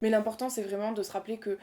Mais l'important, c'est vraiment de se rappeler que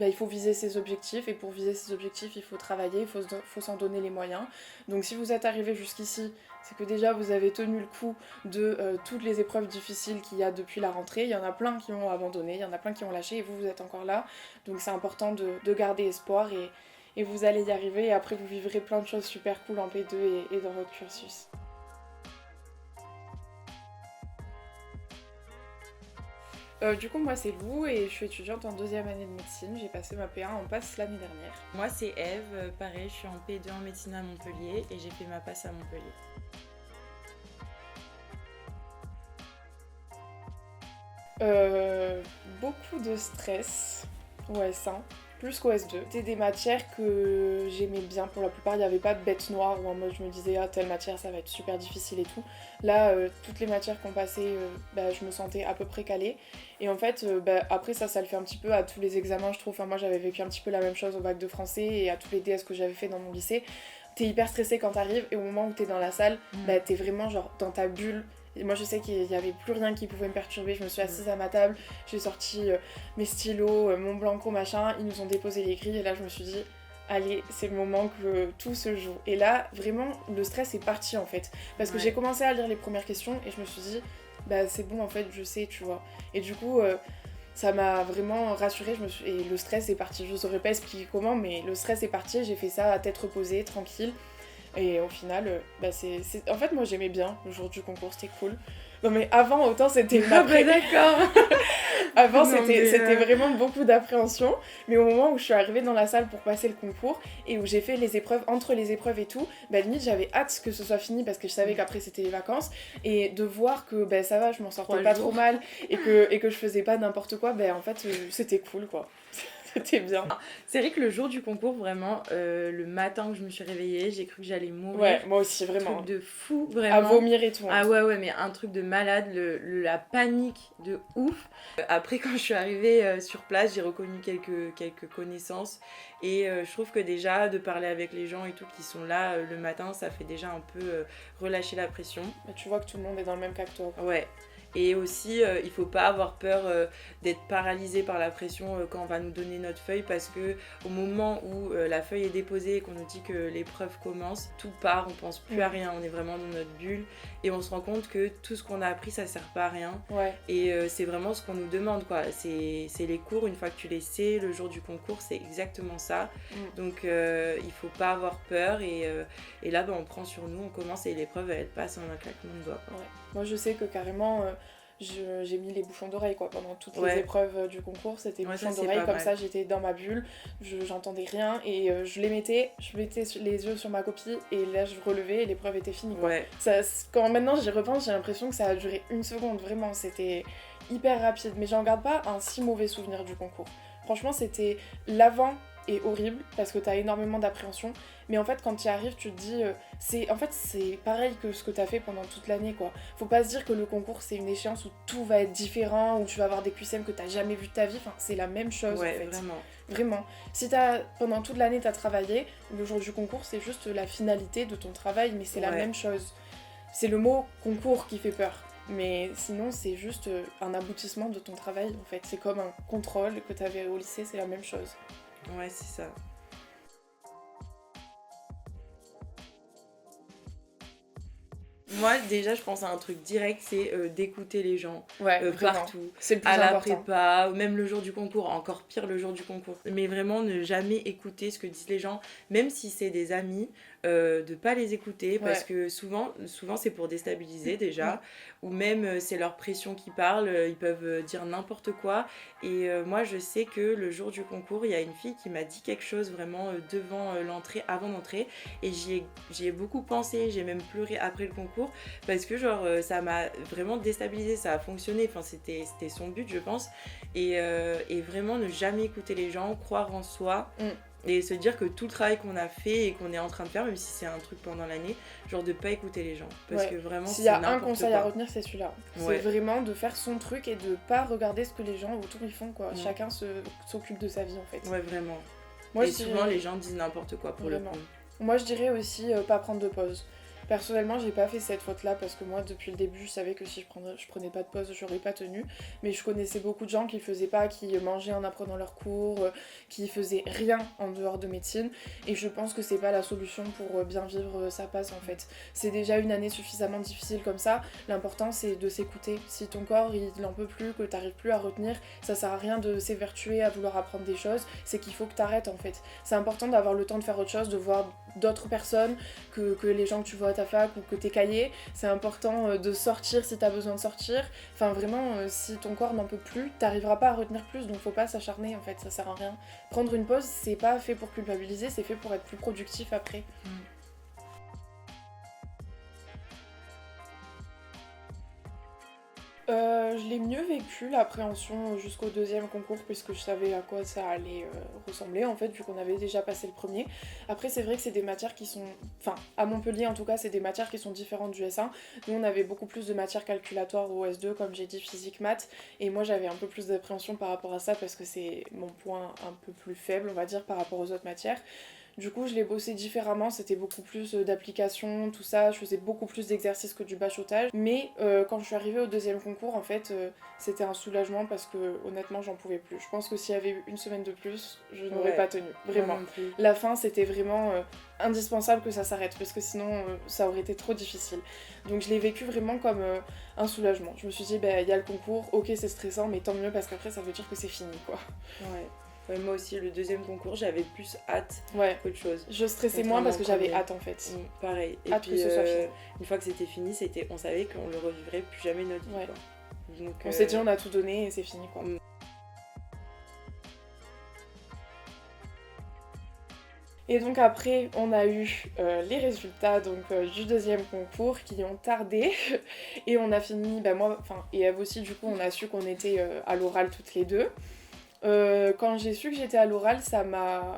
il faut viser ses objectifs, et pour viser ses objectifs, il faut travailler, faut s'en donner les moyens. Donc si vous êtes arrivé jusqu'ici, c'est que déjà vous avez tenu le coup de toutes les épreuves difficiles qu'il y a depuis la rentrée. Il y en a plein qui ont abandonné, il y en a plein qui ont lâché, et vous êtes encore là. Donc c'est important de garder espoir, et vous allez y arriver, et après vous vivrez plein de choses super cool en P2 et dans votre cursus. Du coup, moi c'est Lou et je suis étudiante en deuxième année de médecine. J'ai passé ma P1 en passe l'année dernière. Moi c'est Eve, pareil, je suis en P2 en médecine à Montpellier et j'ai fait ma passe à Montpellier. Beaucoup de stress au S1, plus qu'au S2. C'était des matières que j'aimais bien pour la plupart. Il n'y avait pas de bête noire où en mode je me disais ah telle matière ça va être super difficile et tout. Là, toutes les matières qu'on passait, je me sentais à peu près calée. Et en fait, après ça le fait un petit peu à tous les examens je trouve. Enfin, moi j'avais vécu un petit peu la même chose au bac de français et à tous les DS que j'avais fait dans mon lycée. T'es hyper stressé quand t'arrives et au moment où t'es dans la salle, t'es vraiment genre dans ta bulle. Et moi je sais qu'il n'y avait plus rien qui pouvait me perturber, je me suis assise à ma table, j'ai sorti mes stylos, mon blanco machin, ils nous ont déposé les grilles et là je me suis dit allez c'est le moment que tout se joue. Et là vraiment le stress est parti en fait, parce que j'ai commencé à lire les premières questions et je me suis dit c'est bon en fait je sais tu vois. Et du coup ça m'a vraiment rassurée, et le stress est parti, je saurais pas expliquer comment mais le stress est parti, j'ai fait ça à tête reposée, tranquille. Et au final, en fait, moi j'aimais bien le jour du concours, c'était cool. Non mais avant, autant c'était une d'accord. Avant, c'était vraiment beaucoup d'appréhension. Mais au moment où je suis arrivée dans la salle pour passer le concours et où j'ai fait les épreuves, entre les épreuves et tout, limite j'avais hâte que ce soit fini parce que je savais qu'après c'était les vacances. Et de voir que ça va, je m'en sortais pas trop mal et que je faisais pas n'importe quoi, en fait c'était cool quoi. C'était bien. C'est vrai que le jour du concours, vraiment, le matin où je me suis réveillée, j'ai cru que j'allais mourir. Ouais, moi aussi, vraiment. Un truc de fou, vraiment. À vomir et tout. Hein. Ah ouais, mais un truc de malade, la panique de ouf. Après, quand je suis arrivée sur place, j'ai reconnu quelques connaissances. Et je trouve que déjà, de parler avec les gens et tout qui sont là le matin, ça fait déjà un peu relâcher la pression. Mais tu vois que tout le monde est dans le même cas que toi. Ouais. Et aussi, il faut pas avoir peur d'être paralysé par la pression quand on va nous donner notre feuille, parce que au moment où la feuille est déposée et qu'on nous dit que l'épreuve commence, tout part, on pense plus à rien, on est vraiment dans notre bulle et on se rend compte que tout ce qu'on a appris ça sert pas à rien. Ouais. Et c'est vraiment ce qu'on nous demande quoi. C'est les cours, une fois que tu les sais, le jour du concours c'est exactement ça. Donc il faut pas avoir peur et là on prend sur nous, on commence et l'épreuve elle passe en un claquement de doigts. Ouais. Moi je sais que carrément j'ai mis les bouchons d'oreilles quoi pendant toutes les épreuves du concours, c'était bouchons d'oreilles comme ça, j'étais dans ma bulle, j'entendais rien et je mettais les yeux sur ma copie et là je relevais et l'épreuve était finie quoi. Quand maintenant j'y repense, j'ai l'impression que ça a duré 1 seconde, vraiment c'était hyper rapide, mais j'en garde pas un si mauvais souvenir du concours. Franchement c'était l'avant est horrible parce que t'as énormément d'appréhension, mais en fait quand tu y arrives tu te dis c'est pareil que ce que t'as fait pendant toute l'année quoi. Faut pas se dire que le concours c'est une échéance où tout va être différent, où tu vas avoir des QCM que t'as jamais vu de ta vie, enfin c'est la même chose en fait. Vraiment. Si pendant toute l'année t'as travaillé, le jour du concours c'est juste la finalité de ton travail, mais c'est la même chose. C'est le mot concours qui fait peur. Mais sinon, c'est juste un aboutissement de ton travail en fait. C'est comme un contrôle que t'avais au lycée, c'est la même chose. Ouais, c'est ça. Moi, déjà, je pense à un truc direct, c'est d'écouter les gens partout. C'est le plus à important. La prépa, ou même le jour du concours, encore pire le jour du concours. Mais vraiment, ne jamais écouter ce que disent les gens, même si c'est des amis, de pas les écouter, parce que souvent c'est pour déstabiliser déjà, ou même c'est leur pression qui parle, ils peuvent dire n'importe quoi. Et moi, je sais que le jour du concours, il y a une fille qui m'a dit quelque chose vraiment devant l'entrée, avant d'entrer, et j'y ai beaucoup pensé, j'ai même pleuré après le concours, parce que genre ça m'a vraiment déstabilisée, ça a fonctionné, enfin c'était son but je pense, et vraiment ne jamais écouter les gens, croire en soi, et se dire que tout le travail qu'on a fait et qu'on est en train de faire, même si c'est un truc pendant l'année, genre de pas écouter les gens, parce que vraiment s'il y a un conseil à retenir c'est celui-là, c'est vraiment de faire son truc et de pas regarder ce que les gens autour ils font quoi. Chacun s'occupe de sa vie en fait. Ouais vraiment. Moi, et souvent les gens disent n'importe quoi pour le coup. Moi je dirais aussi pas prendre de pause. Personnellement, j'ai pas fait cette faute-là parce que moi, depuis le début, je savais que si je prenais pas de pause, j'aurais pas tenu. Mais je connaissais beaucoup de gens qui le faisaient pas, qui mangeaient en apprenant leurs cours, qui faisaient rien en dehors de médecine. Et je pense que c'est pas la solution pour bien vivre sa passe en fait. C'est déjà une année suffisamment difficile comme ça. L'important, c'est de s'écouter. Si ton corps, il en peut plus, que t'arrives plus à retenir, ça sert à rien de s'évertuer à vouloir apprendre des choses. C'est qu'il faut que t'arrêtes en fait. C'est important d'avoir le temps de faire autre chose, de voir d'autres personnes que les gens que tu vois à ta fac ou que tes cahiers. C'est important de sortir si t'as besoin de sortir. Enfin vraiment, si ton corps n'en peut plus, t'arriveras pas à retenir plus, donc faut pas s'acharner en fait, ça sert à rien. Prendre une pause, c'est pas fait pour culpabiliser, c'est fait pour être plus productif après. Je l'ai mieux vécu l'appréhension jusqu'au deuxième concours puisque je savais à quoi ça allait ressembler en fait vu qu'on avait déjà passé le premier. Après c'est vrai que c'est des matières qui sont, enfin à Montpellier en tout cas c'est des matières qui sont différentes du S1. Nous on avait beaucoup plus de matières calculatoires au S2 comme j'ai dit physique maths et moi j'avais un peu plus d'appréhension par rapport à ça parce que c'est mon point un peu plus faible on va dire par rapport aux autres matières. Du coup, je l'ai bossé différemment, c'était beaucoup plus d'applications, tout ça, je faisais beaucoup plus d'exercices que du bachotage. Mais quand je suis arrivée au deuxième concours, en fait, c'était un soulagement parce que honnêtement, j'en pouvais plus. Je pense que s'il y avait eu une semaine de plus, je n'aurais pas tenu, vraiment. La fin, c'était vraiment indispensable que ça s'arrête parce que sinon, ça aurait été trop difficile. Donc je l'ai vécu vraiment comme un soulagement. Je me suis dit, bah, y a le concours, ok, c'est stressant, mais tant mieux parce qu'après, ça veut dire que c'est fini, quoi. Ouais. Ouais, moi aussi, le deuxième concours, j'avais plus hâte qu'autre chose. Je stressais moins parce que j'avais hâte en fait. Pareil. Et hâte puis, que ce soit fini. une fois que c'était fini, on savait qu'on le revivrait plus jamais de notre vie. Quoi. Donc, on s'est dit, on a tout donné et c'est fini quoi. Et donc après, on a eu les résultats du deuxième concours qui ont tardé et on a fini, moi, et Eve aussi du coup, on a su qu'on était à l'oral toutes les deux. Quand j'ai su que j'étais à l'oral, ça m'a...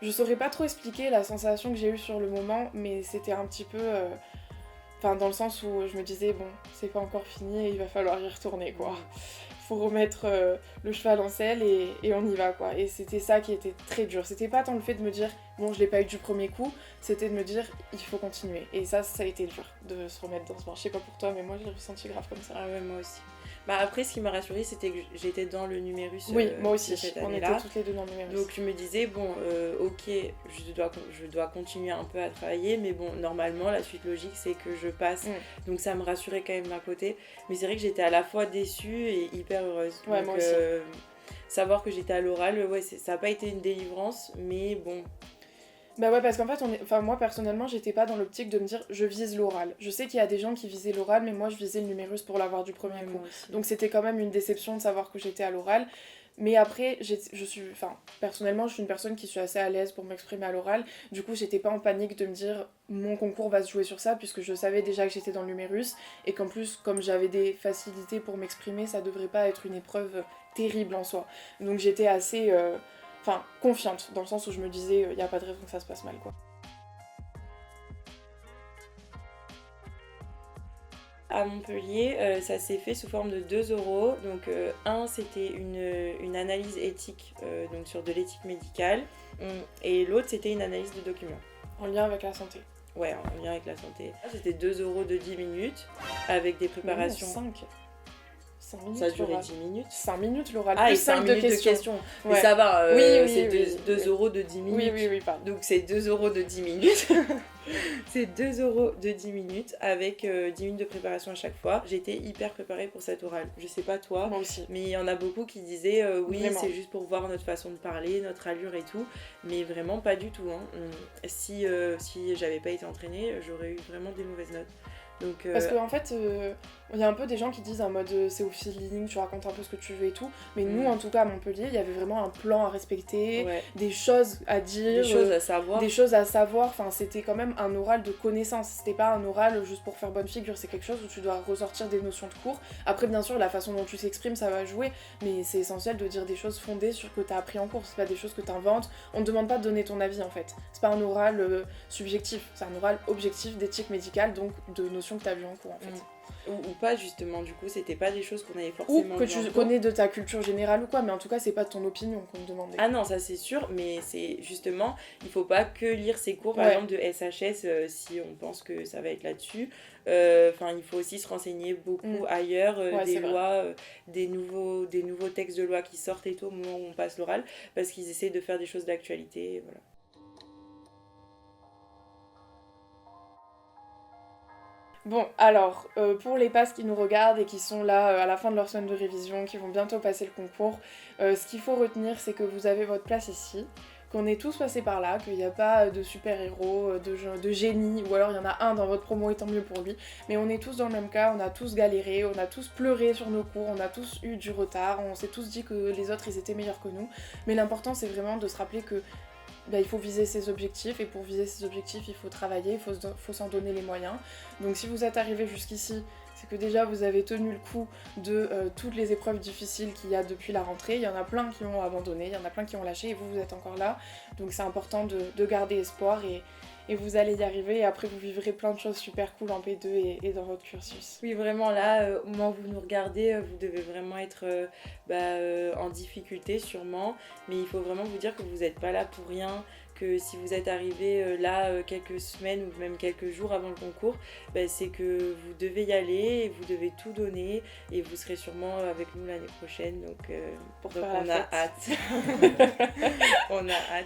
Je saurais pas trop expliquer la sensation que j'ai eue sur le moment, mais c'était un petit peu... dans le sens où je me disais, bon, c'est pas encore fini et il va falloir y retourner, quoi. Faut remettre le cheval en selle et on y va, quoi. Et c'était ça qui était très dur. C'était pas tant le fait de me dire, bon, je l'ai pas eu du premier coup, c'était de me dire, il faut continuer. Et ça a été dur de se remettre dans ce bain. Je sais pas pour toi, mais moi, je l'ai ressenti grave comme ça. Ah ouais, moi aussi. Après, ce qui m'a rassurée, c'était que j'étais dans le numérus. Oui, moi aussi, cette on année-là. était toutes les deux dans le numérus. Donc je me disais, bon, ok, je dois continuer un peu à travailler, mais bon, normalement, la suite logique, c'est que je passe. Donc ça me rassurait quand même d'un côté. Mais c'est vrai que j'étais à la fois déçue et hyper heureuse. Ouais, donc, moi aussi. Savoir que j'étais à l'oral, ça n'a pas été une délivrance, mais bon... Bah ouais, parce qu'en fait, moi personnellement, j'étais pas dans l'optique de me dire je vise l'oral. Je sais qu'il y a des gens qui visaient l'oral, mais moi je visais le numérus pour l'avoir du premier coup. Donc c'était quand même une déception de savoir que j'étais à l'oral. Mais après, personnellement, je suis une personne qui suis assez à l'aise pour m'exprimer à l'oral. Du coup, j'étais pas en panique de me dire mon concours va se jouer sur ça, puisque je savais déjà que j'étais dans le numérus. Et qu'en plus, comme j'avais des facilités pour m'exprimer, ça devrait pas être une épreuve terrible en soi. Donc j'étais assez... confiante, dans le sens où je me disais, il n'y a pas de raison que ça se passe mal, quoi. À Montpellier, ça s'est fait sous forme de 2 euros. Donc, c'était une analyse éthique, donc sur de l'éthique médicale. Et l'autre, c'était une analyse de documents. En lien avec la santé. Ouais, en lien avec la santé. C'était 2 euros de 10 minutes, avec des préparations... 5 minutes, ça a duré 10 minutes. 5 minutes l'oral, plus et 5 minutes de questions. Ouais. Mais ça va, c'est 2 oui. euros de 10 minutes. Oui, pardon. Donc c'est 2 euros de 10 minutes. C'est 2 euros de 10 minutes avec 10 minutes de préparation à chaque fois. J'étais hyper préparée pour cette orale. Je sais pas toi, moi aussi. Mais il y en a beaucoup qui disaient oui, vraiment. C'est juste pour voir notre façon de parler, notre allure et tout. Mais vraiment pas du tout. Hein. Si j'avais pas été entraînée, j'aurais eu vraiment des mauvaises notes. Donc, Parce qu'en fait, il y a un peu des gens qui disent en mode c'est au feeling, tu racontes un peu ce que tu veux et tout. Mais nous, en tout cas à Montpellier, il y avait vraiment un plan à respecter, des choses à dire, des choses à savoir. Enfin, c'était quand même un oral de connaissance. C'était pas un oral juste pour faire bonne figure. C'est quelque chose où tu dois ressortir des notions de cours. Après, bien sûr, la façon dont tu t'exprimes, ça va jouer. Mais c'est essentiel de dire des choses fondées sur ce que t'as appris en cours. C'est pas des choses que t'inventes. On te demande pas de donner ton avis en fait. C'est pas un oral subjectif. C'est un oral objectif d'éthique médicale, donc de notions que t'as vues en cours en fait. Ou pas justement, du coup c'était pas des choses qu'on avait Ou forcément que mis en tu cours. connais de ta culture générale ou quoi, mais en tout cas c'est pas ton opinion qu'on te demandait. Ah non, ça c'est sûr, mais c'est justement, il faut pas que lire ces cours par Ouais. exemple de SHS si on pense que ça va être là-dessus. Enfin, il faut aussi se renseigner beaucoup ailleurs, Ouais, des c'est vrai. lois, des nouveaux textes de loi qui sortent et tout au moment où on passe l'oral, parce qu'ils essaient de faire des choses d'actualité, voilà. Bon, alors, pour les passes qui nous regardent et qui sont là à la fin de leur semaine de révision, qui vont bientôt passer le concours, ce qu'il faut retenir, c'est que vous avez votre place ici, qu'on est tous passés par là, qu'il n'y a pas de super-héros, de génie, ou alors il y en a un dans votre promo et tant mieux pour lui, mais on est tous dans le même cas, on a tous galéré, on a tous pleuré sur nos cours, on a tous eu du retard, on s'est tous dit que les autres ils étaient meilleurs que nous, mais l'important c'est vraiment de se rappeler que il faut viser ses objectifs, et pour viser ses objectifs, il faut travailler, il faut s'en donner les moyens. Donc si vous êtes arrivé jusqu'ici, c'est que déjà vous avez tenu le coup de toutes les épreuves difficiles qu'il y a depuis la rentrée. Il y en a plein qui ont abandonné, il y en a plein qui ont lâché, et vous êtes encore là. Donc c'est important de garder espoir, et vous allez y arriver, et après vous vivrez plein de choses super cool en P2 et dans votre cursus. Oui, vraiment, là, au moment où vous nous regardez, vous devez vraiment être en difficulté sûrement, mais il faut vraiment vous dire que vous n'êtes pas là pour rien, que si vous êtes arrivé là quelques semaines ou même quelques jours avant le concours, c'est que vous devez y aller, et vous devez tout donner, et vous serez sûrement avec nous l'année prochaine, donc Pour faire on la a fête. hâte. On a hâte.